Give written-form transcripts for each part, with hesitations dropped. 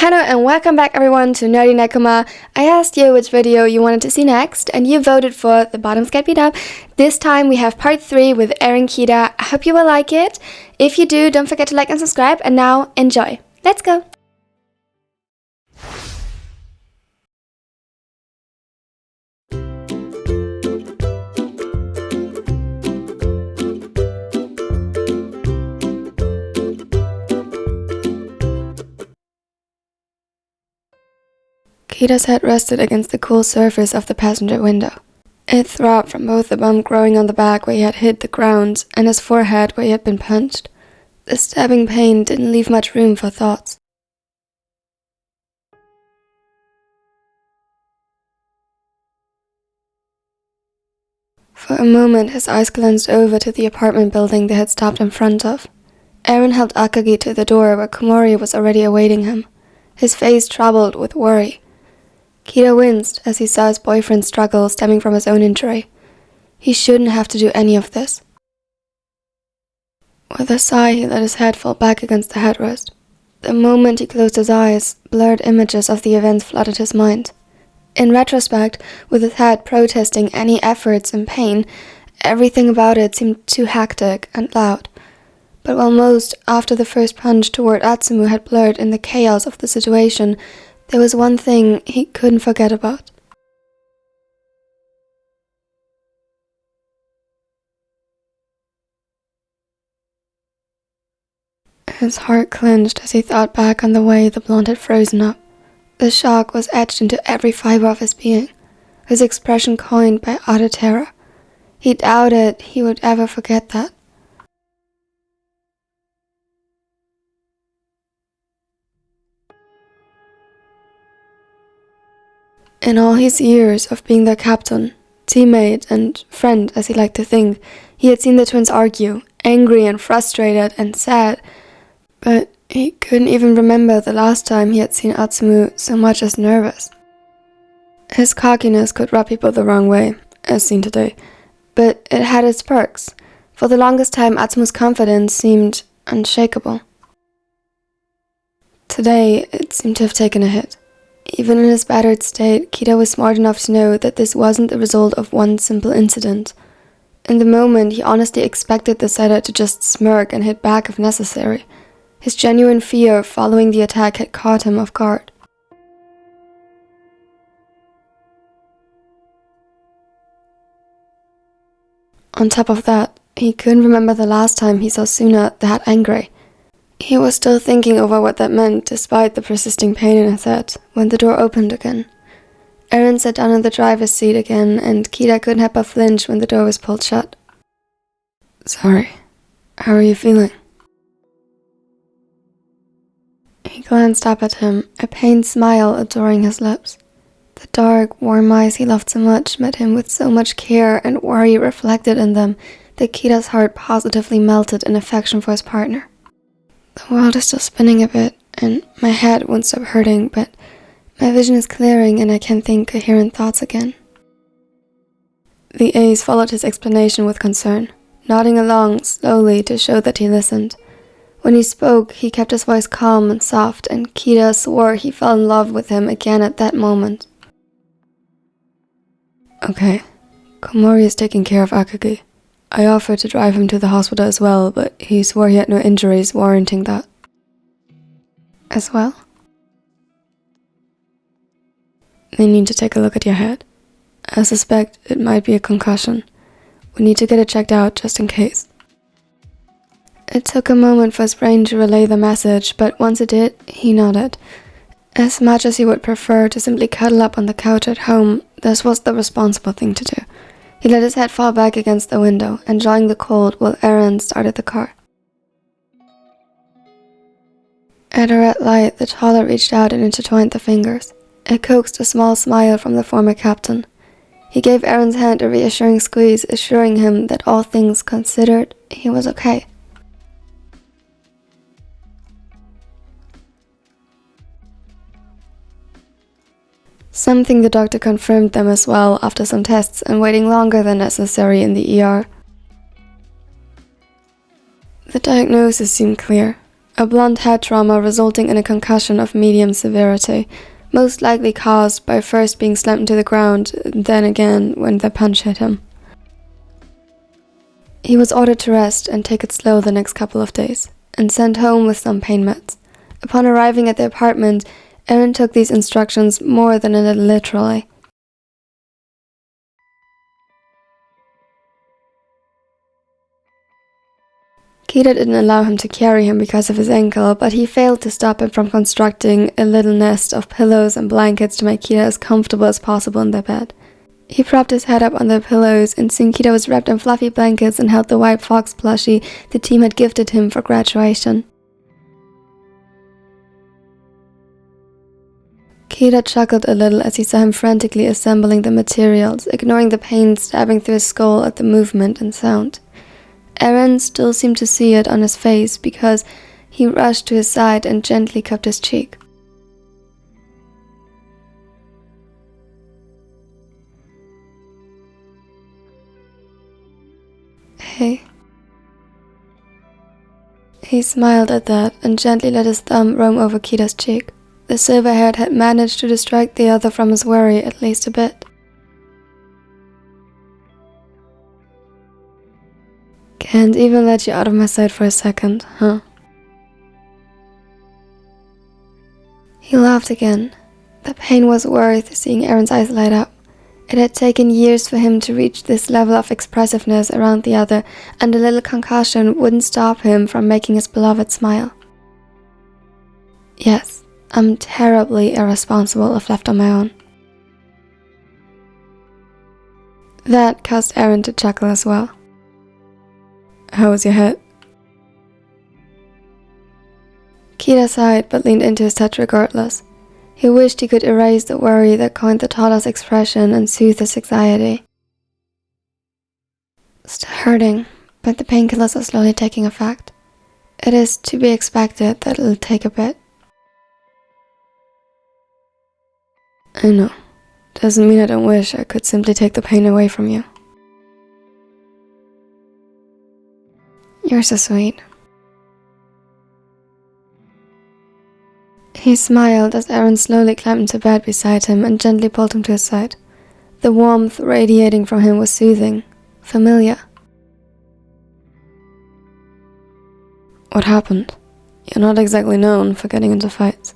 Hello and welcome back everyone to Nerdy Nekoma. I asked you which video you wanted to see next and you voted for the bottoms get beat up. This time we have part 3 with AranKita. I hope you will like it. If you do, don't forget to like and subscribe, and now enjoy. Let's go! Kita's head rested against the cool surface of the passenger window. It throbbed from both the bump growing on the back where he had hit the ground and his forehead where he had been punched. The stabbing pain didn't leave much room for thoughts. For a moment his eyes glanced over to the apartment building they had stopped in front of. Aran helped Akagi to the door where Komori was already awaiting him, his face troubled with worry. Kita winced as he saw his boyfriend's struggle stemming from his own injury. He shouldn't have to do any of this. With a sigh, he let his head fall back against the headrest. The moment he closed his eyes, blurred images of the events flooded his mind. In retrospect, with his head protesting any efforts in pain, everything about it seemed too hectic and loud. But while most, after the first punch toward Atsumu, had blurred in the chaos of the situation, there was one thing he couldn't forget about. His heart clenched as he thought back on the way the blonde had frozen up. The shock was etched into every fiber of his being, his expression coined by utter terror. He doubted he would ever forget that. In all his years of being their captain, teammate, and friend as he liked to think, he had seen the twins argue, angry and frustrated and sad, but he couldn't even remember the last time he had seen Atsumu so much as nervous. His cockiness could rub people the wrong way, as seen today, but it had its perks. For the longest time, Atsumu's confidence seemed unshakable. Today, it seemed to have taken a hit. Even in his battered state, Kita was smart enough to know that this wasn't the result of one simple incident. In the moment, he honestly expected the setter to just smirk and hit back if necessary. His genuine fear following the attack had caught him off guard. On top of that, he couldn't remember the last time he saw Suna that angry. He was still thinking over what that meant despite the persisting pain in his head when the door opened again. Aran sat down in the driver's seat again and Kita couldn't help but flinch when the door was pulled shut. "Sorry, how are you feeling?" He glanced up at him, a pained smile adoring his lips. The dark, warm eyes he loved so much met him with so much care and worry reflected in them that Kita's heart positively melted in affection for his partner. "The world is still spinning a bit, and my head won't stop hurting, but my vision is clearing and I can think coherent thoughts again." The ace followed his explanation with concern, nodding along slowly to show that he listened. When he spoke, he kept his voice calm and soft, and Kita swore he fell in love with him again at that moment. "Okay, Komori is taking care of Akagi. I offered to drive him to the hospital as well, but he swore he had no injuries warranting that." "As well?" "They need to take a look at your head. I suspect it might be a concussion. We need to get it checked out just in case." It took a moment for his brain to relay the message, but once it did, he nodded. As much as he would prefer to simply cuddle up on the couch at home, this was the responsible thing to do. He let his head fall back against the window, enjoying the cold while Aran started the car. At a red light, the taller reached out and intertwined the fingers. It coaxed a small smile from the former captain. He gave Aran's hand a reassuring squeeze, assuring him that all things considered, he was okay. Something the doctor confirmed them as well after some tests and waiting longer than necessary in the ER. The diagnosis seemed clear. a blunt head trauma resulting in a concussion of medium severity, most likely caused by first being slammed into the ground, then again when the punch hit him. He was ordered to rest and take it slow the next couple of days, and sent home with some pain meds. Upon arriving at the apartment, Aran took these instructions more than a little literally. Kita didn't allow him to carry him because of his ankle, but he failed to stop him from constructing a little nest of pillows and blankets to make Kita as comfortable as possible in their bed. He propped his head up on the pillows, and soon Kita was wrapped in fluffy blankets and held the white fox plushie the team had gifted him for graduation. Kita chuckled a little as he saw him frantically assembling the materials, ignoring the pain stabbing through his skull at the movement and sound. Aran still seemed to see it on his face because he rushed to his side and gently cupped his cheek. Hey. He smiled at that and gently let his thumb roam over Kita's cheek. The silver-haired had managed to distract the other from his worry at least a bit. Can't even let you out of my sight for a second, huh? He laughed again. The pain was worth seeing Aran's eyes light up. It had taken years for him to reach this level of expressiveness around the other, and a little concussion wouldn't stop him from making his beloved smile. Yes, I'm terribly irresponsible if left on my own. That caused Aran to chuckle as well. How was your head? Kita sighed but leaned into his touch regardless. He wished he could erase the worry that coined the toddler's expression and soothe his anxiety. Still hurting, but the painkillers are slowly taking effect. It is to be expected that it'll take a bit. I know. Doesn't mean I don't wish I could simply take the pain away from you. You're so sweet. He smiled as Aran slowly climbed into bed beside him and gently pulled him to his side. The warmth radiating from him was soothing, familiar. What happened? You're not exactly known for getting into fights.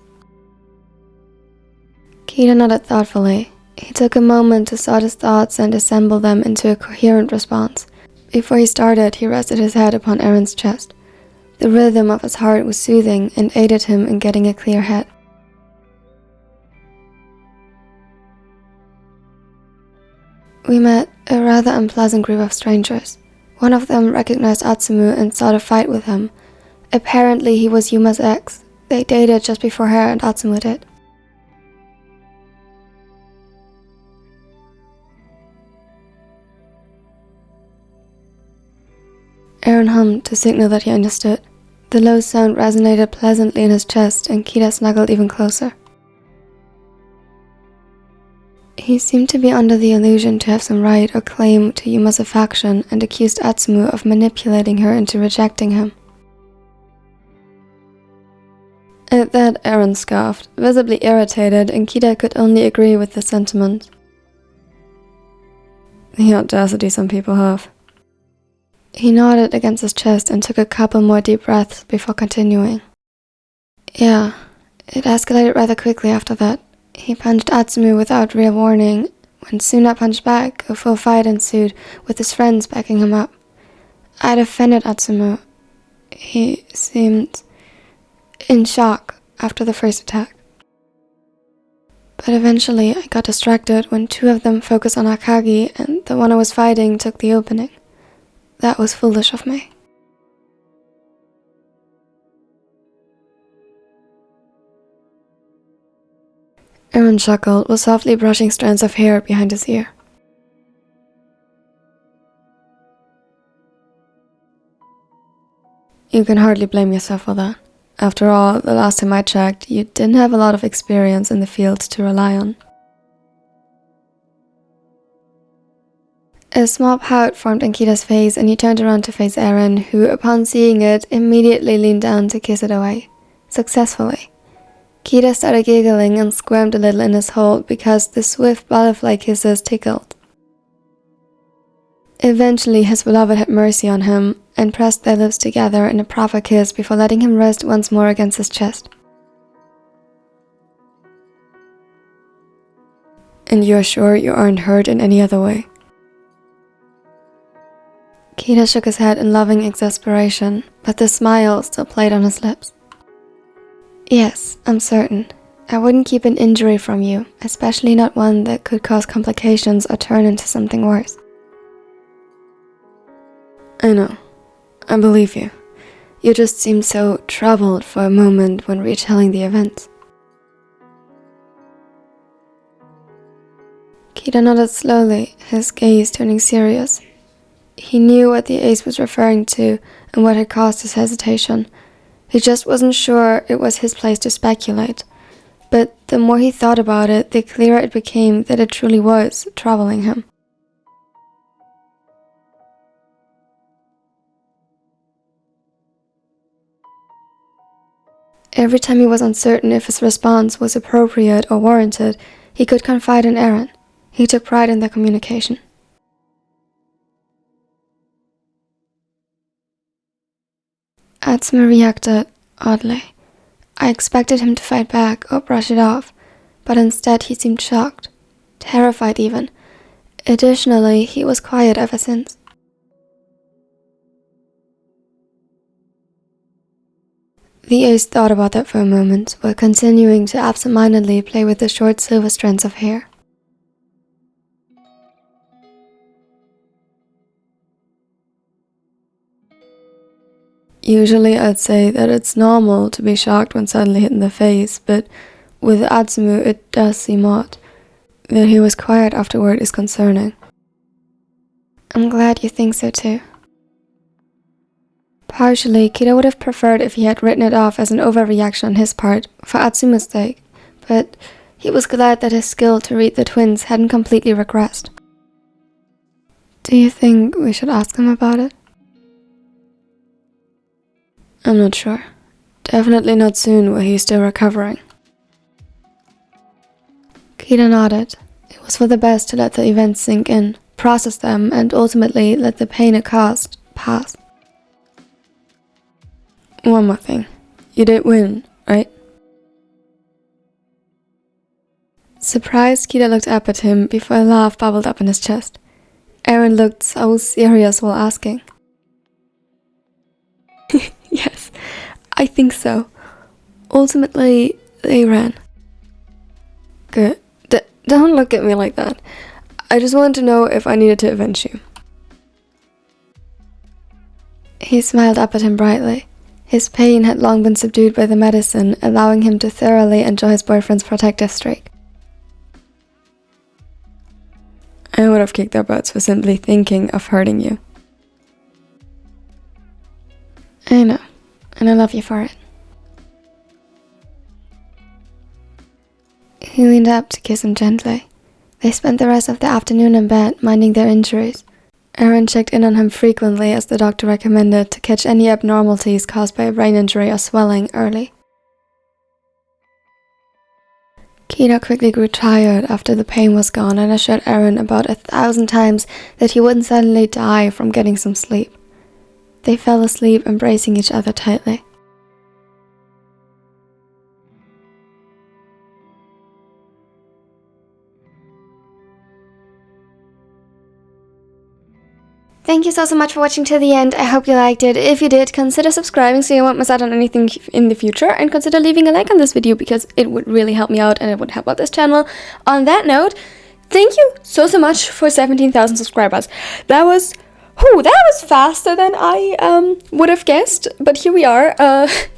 Kita nodded thoughtfully. He took a moment to sort his thoughts and assemble them into a coherent response. Before he started, he rested his head upon Aran's chest. The rhythm of his heart was soothing and aided him in getting a clear head. We met a rather unpleasant group of strangers. One of them recognized Atsumu and sought a fight with him. Apparently he was Yuma's ex. They dated just before her and Atsumu did. Aran hummed to signal that he understood. The low sound resonated pleasantly in his chest, and Kita snuggled even closer. He seemed to be under the illusion to have some right or claim to Yuma's affection and accused Atsumu of manipulating her into rejecting him. At that, Aran scoffed, visibly irritated, and Kita could only agree with the sentiment. The audacity some people have. He nodded against his chest and took a couple more deep breaths before continuing. Yeah, it escalated rather quickly after that. He punched Atsumu without real warning. When Suna punched back, a full fight ensued, with his friends backing him up. I defended Atsumu. He seemed in shock after the first attack. But eventually I got distracted when two of them focused on Akagi and the one I was fighting took the opening. That was foolish of me. Aran chuckled, was softly brushing strands of hair behind his ear. You can hardly blame yourself for that. After all, the last time I checked, you didn't have a lot of experience in the field to rely on. A small pout formed on Kita's face and he turned around to face Aaron, who, upon seeing it, immediately leaned down to kiss it away. Successfully. Kita started giggling and squirmed a little in his hold because the swift butterfly kisses tickled. Eventually, his beloved had mercy on him and pressed their lips together in a proper kiss before letting him rest once more against his chest. And you're sure you aren't hurt in any other way? Kita shook his head in loving exasperation, but the smile still played on his lips. Yes, I'm certain. I wouldn't keep an injury from you, especially not one that could cause complications or turn into something worse. I know. I believe you. You just seemed so troubled for a moment when retelling the events. Kita nodded slowly, his gaze turning serious. He knew what the ace was referring to and what had caused his hesitation. He just wasn't sure it was his place to speculate. But the more he thought about it, the clearer it became that it truly was troubling him. Every time he was uncertain if his response was appropriate or warranted, he could confide in Aaron. He took pride in their communication. Atsumu reacted oddly. I expected him to fight back or brush it off, but instead he seemed shocked, terrified even. Additionally, he was quiet ever since. The ace thought about that for a moment, while continuing to absent-mindedly play with the short silver strands of hair. Usually I'd say that it's normal to be shocked when suddenly hit in the face, but with Atsumu it does seem odd. That he was quiet afterward is concerning. I'm glad you think so too. Partially, Kita would have preferred if he had written it off as an overreaction on his part, for Atsumu's sake, but he was glad that his skill to read the twins hadn't completely regressed. Do you think we should ask him about it? I'm not sure. Definitely not soon while he's still recovering. Kita nodded. It was for the best to let the events sink in, process them, and ultimately let the pain it caused pass. One more thing. You did win, right? Surprised, Kita looked up at him before a laugh bubbled up in his chest. Aaron looked so serious while asking. Yes, I think so. Ultimately, they ran. Good. Don't look at me like that. I just wanted to know if I needed to avenge you. He smiled up at him brightly. His pain had long been subdued by the medicine, allowing him to thoroughly enjoy his boyfriend's protective streak. I would have kicked their butts for simply thinking of hurting you. I know, and I love you for it. He leaned up to kiss him gently. They spent the rest of the afternoon in bed, minding their injuries. Aaron checked in on him frequently as the doctor recommended to catch any abnormalities caused by a brain injury or swelling early. Kita quickly grew tired after the pain was gone and assured Aaron about 1,000 times that he wouldn't suddenly die from getting some sleep. They fell asleep embracing each other tightly. Thank you so much for watching to the end. I hope you liked it. If you did, consider subscribing so you won't miss out on anything in the future, and consider leaving a like on this video because it would really help me out and it would help out this channel. On that note, thank you so much for 17,000 subscribers. That was faster than I would have guessed, but here we are.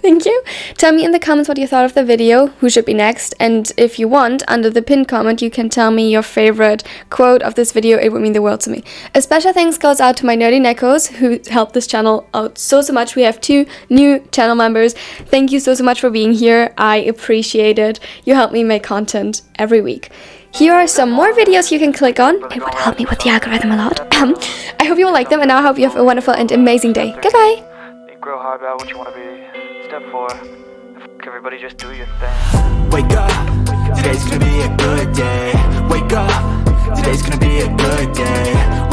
Thank you. Tell me in the comments what you thought of the video, who should be next, and if you want, under the pinned comment you can tell me your favorite quote of this video. It would mean the world to me. A special thanks goes out to my nerdy neckos who helped this channel out so much. We have 2 new channel members. Thank you so much for being here. I appreciate it. You help me make content every week. Here are some more videos you can click on. It would help me with the algorithm a lot. I hope you will like them, and now I hope you have a wonderful and amazing day. Goodbye! Grow hard about what you want to be. Step 4. Everybody just do your thing. Wake up, today's gonna be a good day. Wake up, today's gonna be a good day.